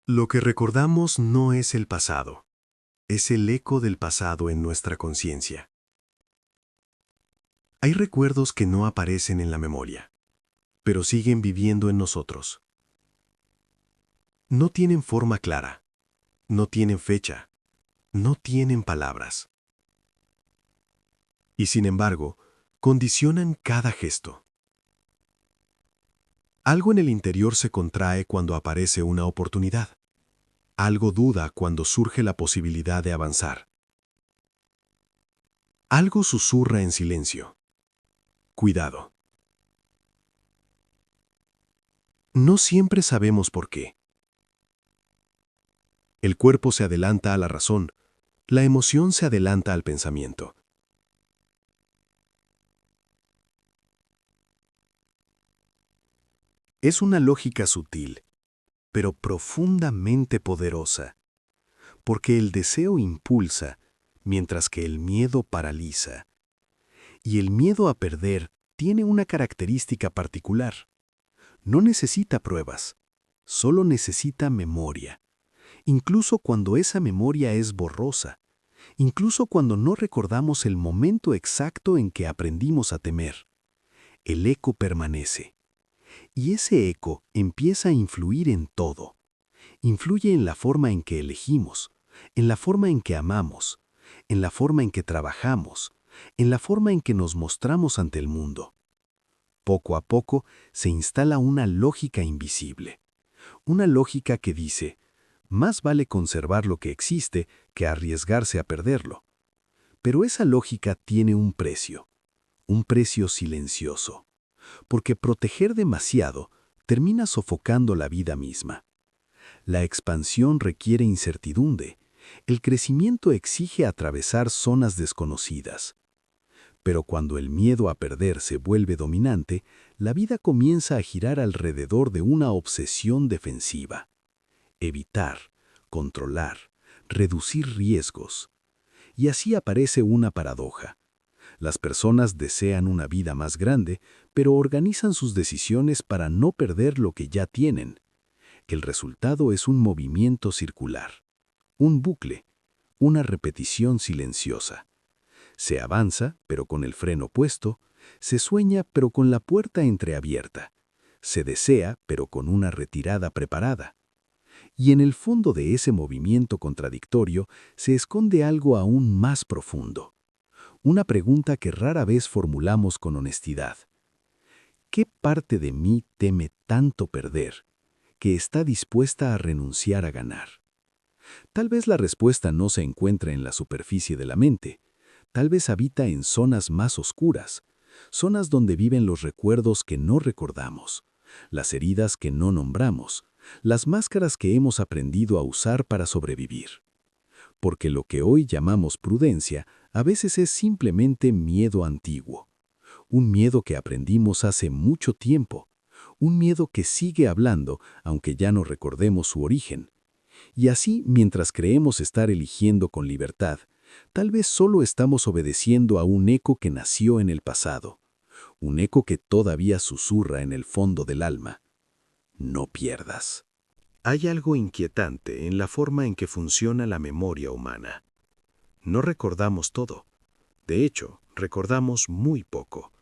Lo que recordamos no es el pasado, es el eco del pasado en nuestra conciencia. Hay recuerdos que no aparecen en la memoria, pero siguen viviendo en nosotros. No tienen forma clara, no tienen fecha, no tienen palabras. Y sin embargo, condicionan cada gesto. Algo en el interior se contrae cuando aparece una oportunidad. Algo duda cuando surge la posibilidad de avanzar. Algo susurra en silencio. Cuidado. No siempre sabemos por qué. El cuerpo se adelanta a la razón, la emoción se adelanta al pensamiento. Es una lógica sutil, pero profundamente poderosa, porque el deseo impulsa, mientras que el miedo paraliza. Y el miedo a perder tiene una característica particular. No necesita pruebas, solo necesita memoria. Incluso cuando esa memoria es borrosa, incluso cuando no recordamos el momento exacto en que aprendimos a temer, el eco permanece. Y ese eco empieza a influir en todo. Influye en la forma en que elegimos, en la forma en que amamos, en la forma en que trabajamos, en la forma en que nos mostramos ante el mundo. Poco a poco se instala una lógica invisible. Una lógica que dice, más vale conservar lo que existe que arriesgarse a perderlo. Pero esa lógica tiene un precio silencioso, porque proteger demasiado termina sofocando la vida misma. La expansión requiere incertidumbre, el crecimiento exige atravesar zonas desconocidas. Pero cuando el miedo a perder se vuelve dominante, la vida comienza a girar alrededor de una obsesión defensiva. Evitar, controlar, reducir riesgos. Y así aparece una paradoja. Las personas desean una vida más grande, pero organizan sus decisiones para no perder lo que ya tienen. El resultado es un movimiento circular, un bucle, una repetición silenciosa. Se avanza, pero con el freno puesto, se sueña, pero con la puerta entreabierta, se desea, pero con una retirada preparada. Y en el fondo de ese movimiento contradictorio se esconde algo aún más profundo. Una pregunta que rara vez formulamos con honestidad. ¿Qué parte de mí teme tanto perder que está dispuesta a renunciar a ganar? Tal vez la respuesta no se encuentra en la superficie de la mente, tal vez habita en zonas más oscuras, zonas donde viven los recuerdos que no recordamos, las heridas que no nombramos, las máscaras que hemos aprendido a usar para sobrevivir. Porque lo que hoy llamamos prudencia a veces es simplemente miedo antiguo, un miedo que aprendimos hace mucho tiempo, un miedo que sigue hablando aunque ya no recordemos su origen. Y así, mientras creemos estar eligiendo con libertad, tal vez solo estamos obedeciendo a un eco que nació en el pasado, un eco que todavía susurra en el fondo del alma. No pierdas. Hay algo inquietante en la forma en que funciona la memoria humana. No recordamos todo. De hecho, recordamos muy poco.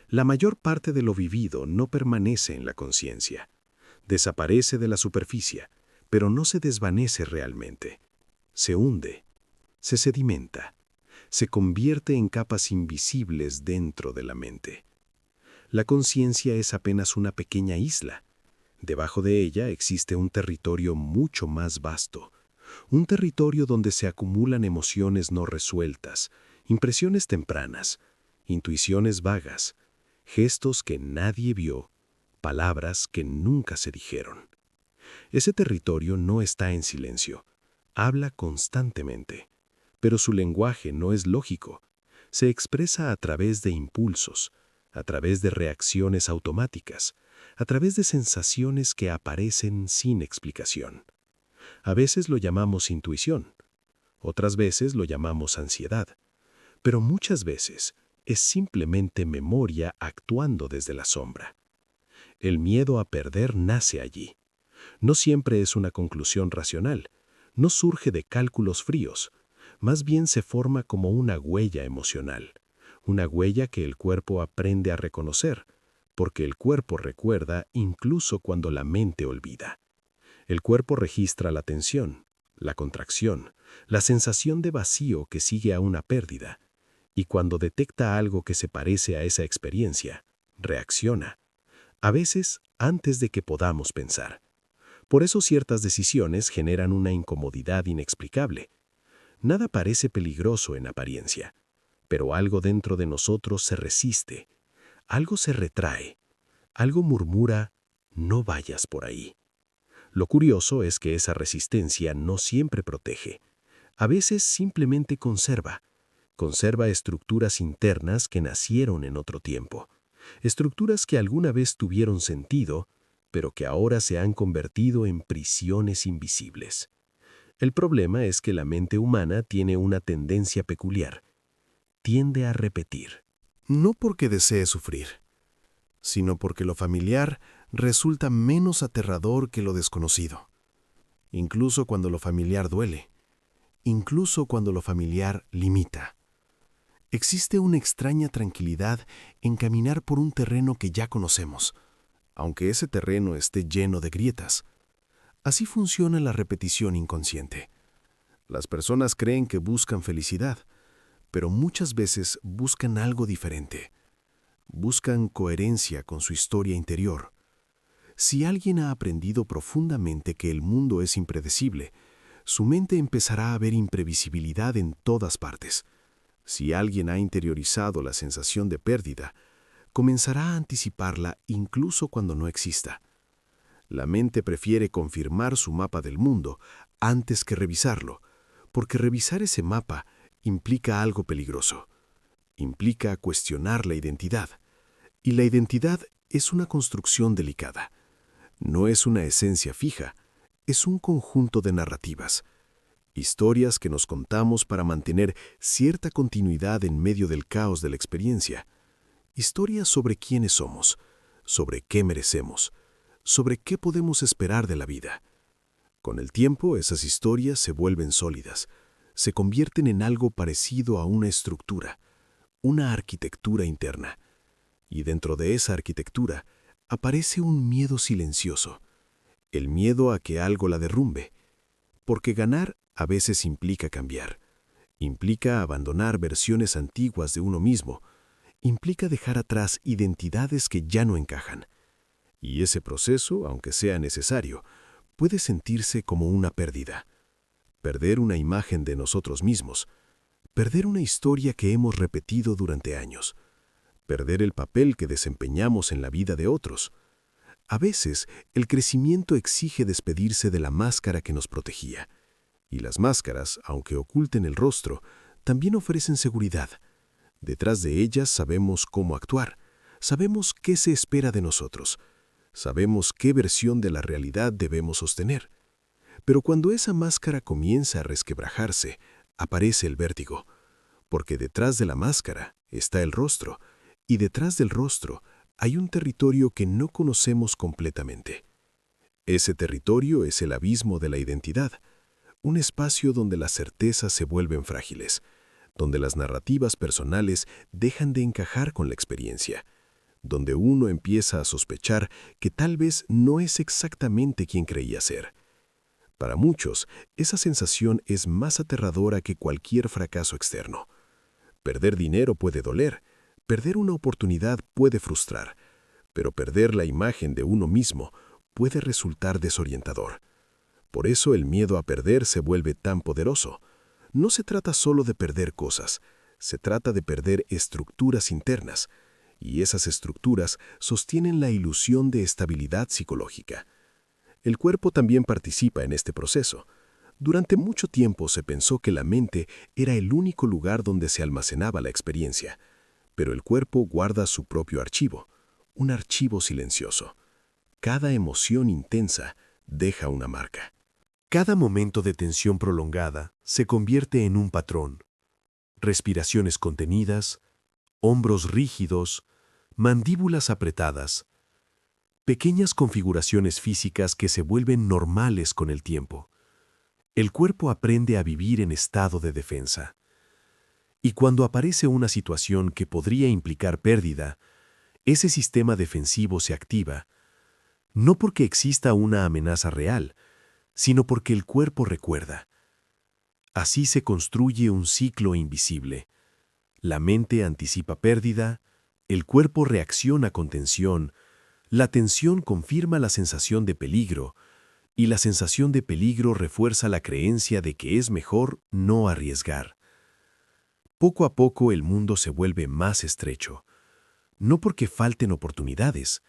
La mayor parte de lo vivido no permanece en la conciencia. Desaparece de la superficie, pero no se desvanece realmente. Se hunde, se sedimenta, se convierte en capas invisibles dentro de la mente. La conciencia es apenas una pequeña isla. Debajo de ella existe un territorio mucho más vasto, un territorio donde se acumulan emociones no resueltas, impresiones tempranas, intuiciones vagas, gestos que nadie vio, palabras que nunca se dijeron. Ese territorio no está en silencio, habla constantemente, pero su lenguaje no es lógico, se expresa a través de impulsos, a través de reacciones automáticas, a través de sensaciones que aparecen sin explicación. A veces lo llamamos intuición, otras veces lo llamamos ansiedad, pero muchas veces es simplemente memoria actuando desde la sombra. El miedo a perder nace allí, No siempre es una conclusión racional, no surge de cálculos fríos, más bien se forma como una huella emocional, una huella que el cuerpo aprende a reconocer, porque el cuerpo recuerda incluso cuando la mente olvida. El cuerpo registra la tensión, la contracción, la sensación de vacío que sigue a una pérdida, y cuando detecta algo que se parece a esa experiencia, reacciona, a veces antes de que podamos pensar. Por eso ciertas decisiones generan una incomodidad inexplicable. Nada parece peligroso en apariencia, pero algo dentro de nosotros se resiste, algo se retrae, algo murmura, no vayas por ahí. Lo curioso es que esa resistencia no siempre protege, a veces simplemente conserva estructuras internas que nacieron en otro tiempo, estructuras que alguna vez tuvieron sentido, pero que ahora se han convertido en prisiones invisibles. El problema es que la mente humana tiene una tendencia peculiar, tiende a repetir. No porque desee sufrir, sino porque lo familiar resulta menos aterrador que lo desconocido. Incluso cuando lo familiar duele, incluso cuando lo familiar limita. Existe una extraña tranquilidad en caminar por un terreno que ya conocemos, aunque ese terreno esté lleno de grietas. Así funciona la repetición inconsciente. Las personas creen que buscan felicidad, pero muchas veces buscan algo diferente. Buscan coherencia con su historia interior. Si alguien ha aprendido profundamente que el mundo es impredecible, su mente empezará a ver imprevisibilidad en todas partes. Si alguien ha interiorizado la sensación de pérdida, comenzará a anticiparla incluso cuando no exista. La mente prefiere confirmar su mapa del mundo antes que revisarlo, porque revisar ese mapa implica algo peligroso. Implica cuestionar la identidad. Y la identidad es una construcción delicada. No es una esencia fija, es un conjunto de narrativas. Historias que nos contamos para mantener cierta continuidad en medio del caos de la experiencia. Historias sobre quiénes somos, sobre qué merecemos, sobre qué podemos esperar de la vida. Con el tiempo, esas historias se vuelven sólidas, se convierten en algo parecido a una estructura, una arquitectura interna. Y dentro de esa arquitectura aparece un miedo silencioso, el miedo a que algo la derrumbe, porque ganar a veces implica cambiar, implica abandonar versiones antiguas de uno mismo, implica dejar atrás identidades que ya no encajan. Y ese proceso, aunque sea necesario, puede sentirse como una pérdida. Perder una imagen de nosotros mismos, perder una historia que hemos repetido durante años, perder el papel que desempeñamos en la vida de otros. A veces, el crecimiento exige despedirse de la máscara que nos protegía. Y las máscaras, aunque oculten el rostro, también ofrecen seguridad. Detrás de ellas sabemos cómo actuar, sabemos qué se espera de nosotros, sabemos qué versión de la realidad debemos sostener. Pero cuando esa máscara comienza a resquebrajarse, aparece el vértigo, porque detrás de la máscara está el rostro, y detrás del rostro hay un territorio que no conocemos completamente. Ese territorio es el abismo de la identidad, un espacio donde las certezas se vuelven frágiles, donde las narrativas personales dejan de encajar con la experiencia, donde uno empieza a sospechar que tal vez no es exactamente quien creía ser. Para muchos, esa sensación es más aterradora que cualquier fracaso externo. Perder dinero puede doler, perder una oportunidad puede frustrar, pero perder la imagen de uno mismo puede resultar desorientador. Por eso el miedo a perder se vuelve tan poderoso. No se trata solo de perder cosas, se trata de perder estructuras internas, y esas estructuras sostienen la ilusión de estabilidad psicológica. El cuerpo también participa en este proceso. Durante mucho tiempo se pensó que la mente era el único lugar donde se almacenaba la experiencia, pero el cuerpo guarda su propio archivo, un archivo silencioso. Cada emoción intensa deja una marca. Cada momento de tensión prolongada se convierte en un patrón. Respiraciones contenidas, hombros rígidos, mandíbulas apretadas. Pequeñas configuraciones físicas que se vuelven normales con el tiempo. El cuerpo aprende a vivir en estado de defensa. Y cuando aparece una situación que podría implicar pérdida, ese sistema defensivo se activa, no porque exista una amenaza real, sino porque el cuerpo recuerda. Así se construye un ciclo invisible. La mente anticipa pérdida, el cuerpo reacciona con tensión, la tensión confirma la sensación de peligro, y la sensación de peligro refuerza la creencia de que es mejor no arriesgar. Poco a poco el mundo se vuelve más estrecho, no porque falten oportunidades,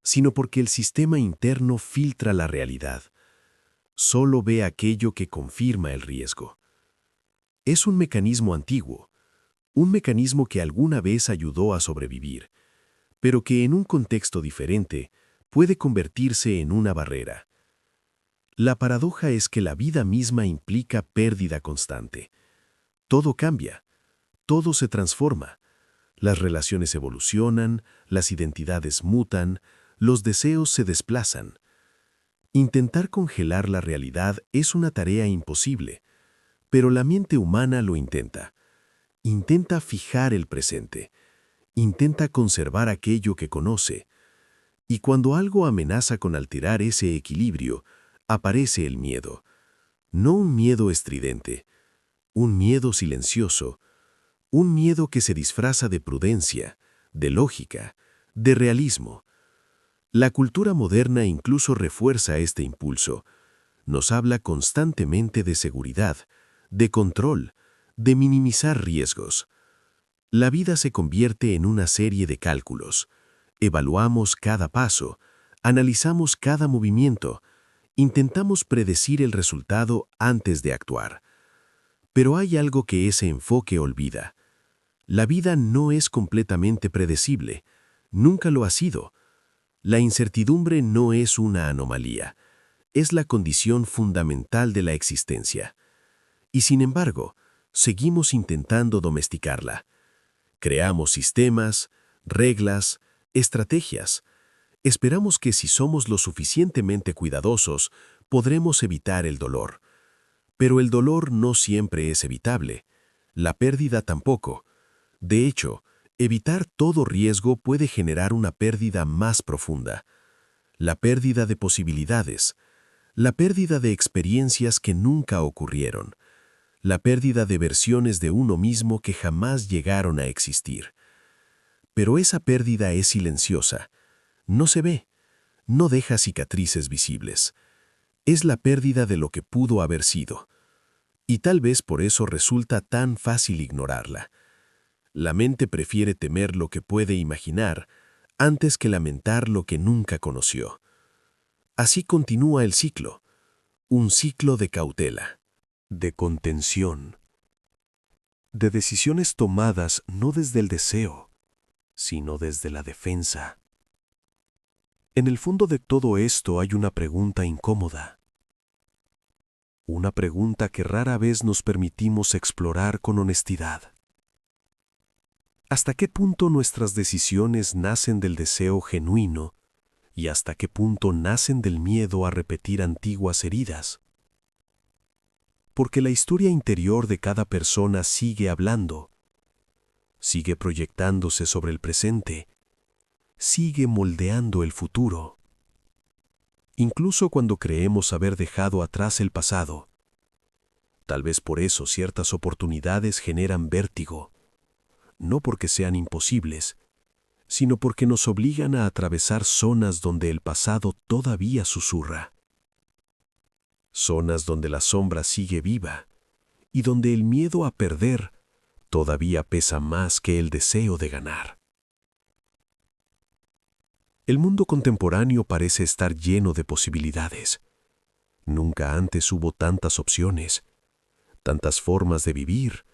sino porque el sistema interno filtra la realidad. Solo ve aquello que confirma el riesgo. Es un mecanismo antiguo, un mecanismo que alguna vez ayudó a sobrevivir, pero que en un contexto diferente puede convertirse en una barrera. La paradoja es que la vida misma implica pérdida constante. Todo cambia, todo se transforma. Las relaciones evolucionan, las identidades mutan, los deseos se desplazan. Intentar congelar la realidad es una tarea imposible, pero la mente humana lo intenta. Intenta fijar el presente, intenta conservar aquello que conoce, y cuando algo amenaza con alterar ese equilibrio, aparece el miedo. No un miedo estridente, un miedo silencioso, un miedo que se disfraza de prudencia, de lógica, de realismo. La cultura moderna incluso refuerza este impulso. Nos habla constantemente de seguridad, de control, de minimizar riesgos. La vida se convierte en una serie de cálculos. Evaluamos cada paso, analizamos cada movimiento, intentamos predecir el resultado antes de actuar. Pero hay algo que ese enfoque olvida. La vida no es completamente predecible, nunca lo ha sido. La incertidumbre no es una anomalía, es la condición fundamental de la existencia. Y sin embargo, seguimos intentando domesticarla. Creamos sistemas, reglas, estrategias. Esperamos que si somos lo suficientemente cuidadosos, podremos evitar el dolor. Pero el dolor no siempre es evitable. La pérdida tampoco. De hecho, evitar todo riesgo puede generar una pérdida más profunda. La pérdida de posibilidades, la pérdida de experiencias que nunca ocurrieron, la pérdida de versiones de uno mismo que jamás llegaron a existir. Pero esa pérdida es silenciosa, no se ve, no deja cicatrices visibles. Es la pérdida de lo que pudo haber sido. Y tal vez por eso resulta tan fácil ignorarla. La mente prefiere temer lo que puede imaginar antes que lamentar lo que nunca conoció. Así continúa el ciclo, un ciclo de cautela, de contención, de decisiones tomadas no desde el deseo, sino desde la defensa. En el fondo de todo esto hay una pregunta incómoda. Una pregunta que rara vez nos permitimos explorar con honestidad. ¿Hasta qué punto nuestras decisiones nacen del deseo genuino y hasta qué punto nacen del miedo a repetir antiguas heridas? Porque la historia interior de cada persona sigue hablando, sigue proyectándose sobre el presente, sigue moldeando el futuro. Incluso cuando creemos haber dejado atrás el pasado. Tal vez por eso ciertas oportunidades generan vértigo. No porque sean imposibles, sino porque nos obligan a atravesar zonas donde el pasado todavía susurra. Zonas donde la sombra sigue viva y donde el miedo a perder todavía pesa más que el deseo de ganar. El mundo contemporáneo parece estar lleno de posibilidades. Nunca antes hubo tantas opciones, tantas formas de vivir,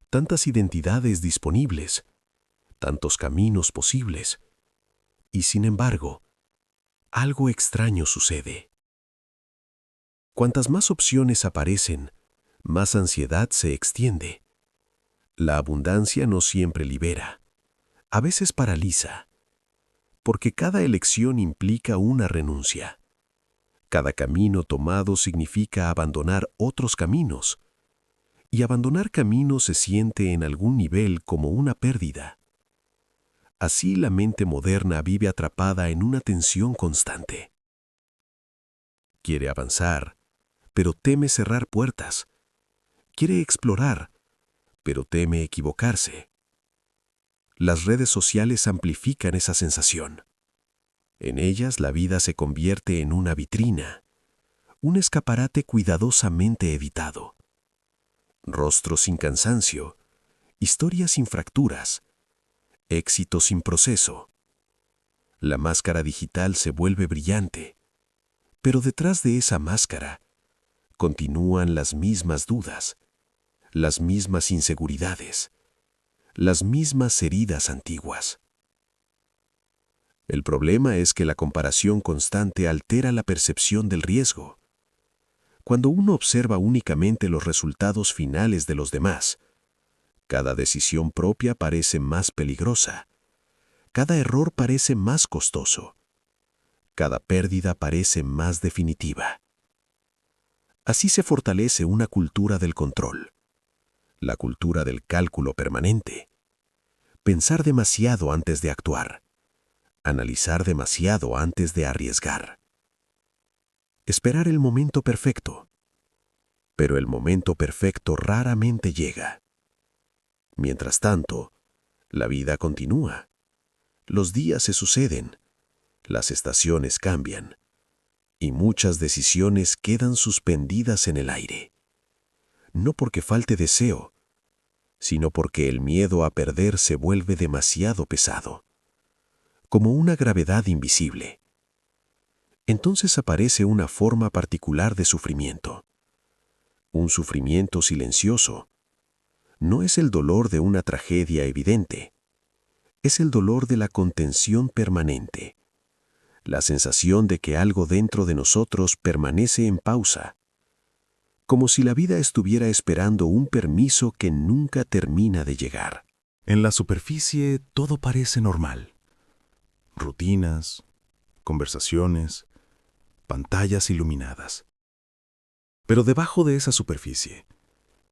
tantas identidades disponibles, tantos caminos posibles. Y sin embargo, algo extraño sucede. Cuantas más opciones aparecen, más ansiedad se extiende. La abundancia no siempre libera, a veces paraliza. porque cada elección implica una renuncia. Cada camino tomado significa abandonar otros caminos, y abandonar caminos se siente en algún nivel como una pérdida. Así la mente moderna vive atrapada en una tensión constante. Quiere avanzar, pero teme cerrar puertas. Quiere explorar, pero teme equivocarse. Las redes sociales amplifican esa sensación. En ellas la vida se convierte en una vitrina, un escaparate cuidadosamente evitado. Rostros sin cansancio, historias sin fracturas, éxito sin proceso. La máscara digital se vuelve brillante, pero detrás de esa máscara continúan las mismas dudas, las mismas inseguridades, las mismas heridas antiguas. El problema es que la comparación constante altera la percepción del riesgo. Cuando uno observa únicamente los resultados finales de los demás, cada decisión propia parece más peligrosa, cada error parece más costoso, cada pérdida parece más definitiva. Así se fortalece una cultura del control, la cultura del cálculo permanente. Pensar demasiado antes de actuar, analizar demasiado antes de arriesgar. Esperar el momento perfecto. Pero el momento perfecto raramente llega. Mientras tanto, la vida continúa. Los días se suceden, las estaciones cambian, y muchas decisiones quedan suspendidas en el aire. No porque falte deseo, sino porque el miedo a perder se vuelve demasiado pesado, como una gravedad invisible. Entonces aparece una forma particular de sufrimiento. Un sufrimiento silencioso. No es el dolor de una tragedia evidente. Es el dolor de la contención permanente. La sensación de que algo dentro de nosotros permanece en pausa. Como si la vida estuviera esperando un permiso que nunca termina de llegar. En la superficie todo parece normal. Rutinas, conversaciones, pantallas iluminadas. Pero debajo de esa superficie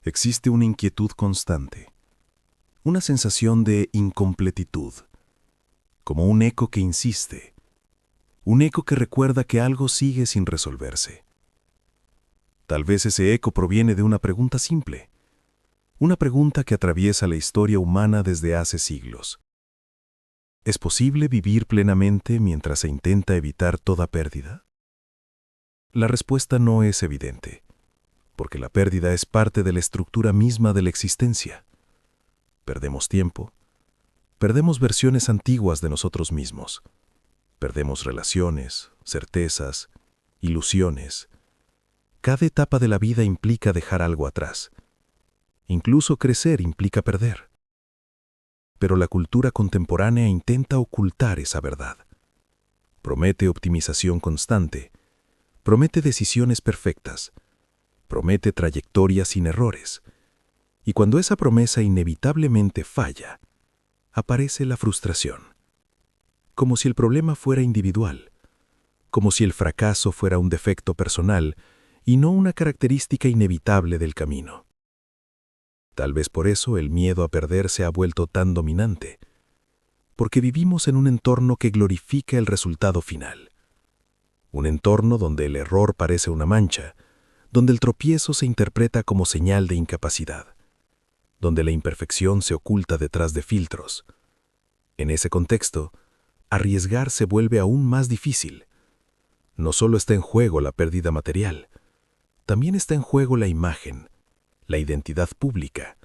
existe una inquietud constante, una sensación de incompletitud, como un eco que insiste, un eco que recuerda que algo sigue sin resolverse. Tal vez ese eco proviene de una pregunta simple, una pregunta que atraviesa la historia humana desde hace siglos. ¿Es posible vivir plenamente mientras se intenta evitar toda pérdida? La respuesta no es evidente, porque la pérdida es parte de la estructura misma de la existencia. Perdemos tiempo, perdemos versiones antiguas de nosotros mismos, perdemos relaciones, certezas, ilusiones. Cada etapa de la vida implica dejar algo atrás. Incluso crecer implica perder. Pero la cultura contemporánea intenta ocultar esa verdad. Promete optimización constante, promete decisiones perfectas, promete trayectorias sin errores. Y cuando esa promesa inevitablemente falla, aparece la frustración. Como si el problema fuera individual, como si el fracaso fuera un defecto personal y no una característica inevitable del camino. Tal vez por eso el miedo a perder se ha vuelto tan dominante, porque vivimos en un entorno que glorifica el resultado final. Un entorno donde el error parece una mancha, donde el tropiezo se interpreta como señal de incapacidad, donde la imperfección se oculta detrás de filtros. En ese contexto, arriesgar se vuelve aún más difícil. No solo está en juego la pérdida material, también está en juego la imagen, la identidad pública,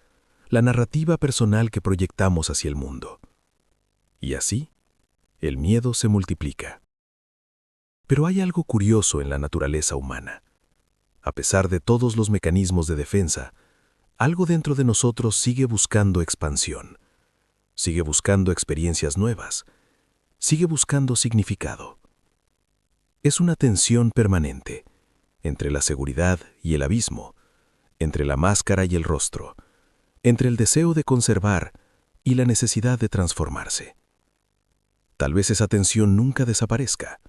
la narrativa personal que proyectamos hacia el mundo. Y así, el miedo se multiplica. Pero hay algo curioso en la naturaleza humana. A pesar de todos los mecanismos de defensa, algo dentro de nosotros sigue buscando expansión, sigue buscando experiencias nuevas, sigue buscando significado. Es una tensión permanente entre la seguridad y el abismo, entre la máscara y el rostro, entre el deseo de conservar y la necesidad de transformarse. Tal vez esa tensión nunca desaparezca.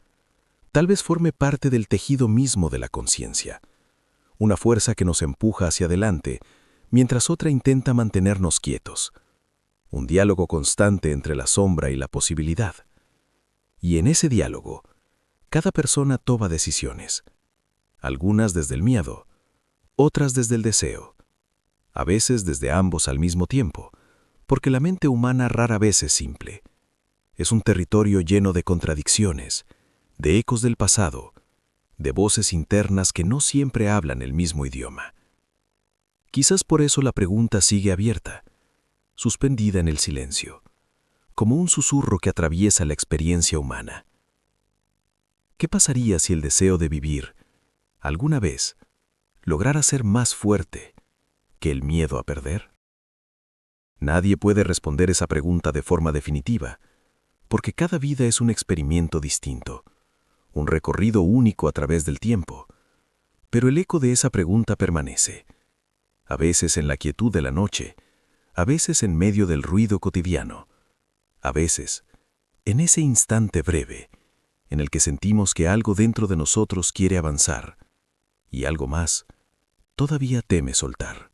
Tal vez forme parte del tejido mismo de la conciencia. Una fuerza que nos empuja hacia adelante, mientras otra intenta mantenernos quietos. Un diálogo constante entre la sombra y la posibilidad. Y en ese diálogo, cada persona toma decisiones. Algunas desde el miedo, otras desde el deseo. A veces desde ambos al mismo tiempo, porque la mente humana rara vez es simple. Es un territorio lleno de contradicciones, de ecos del pasado, de voces internas que no siempre hablan el mismo idioma. Quizás por eso la pregunta sigue abierta, suspendida en el silencio, como un susurro que atraviesa la experiencia humana. ¿Qué pasaría si el deseo de vivir, alguna vez, lograra ser más fuerte que el miedo a perder? Nadie puede responder esa pregunta de forma definitiva, porque cada vida es un experimento distinto, un recorrido único a través del tiempo. Pero el eco de esa pregunta permanece, a veces en la quietud de la noche, a veces en medio del ruido cotidiano, a veces en ese instante breve en el que sentimos que algo dentro de nosotros quiere avanzar y algo más todavía teme soltar.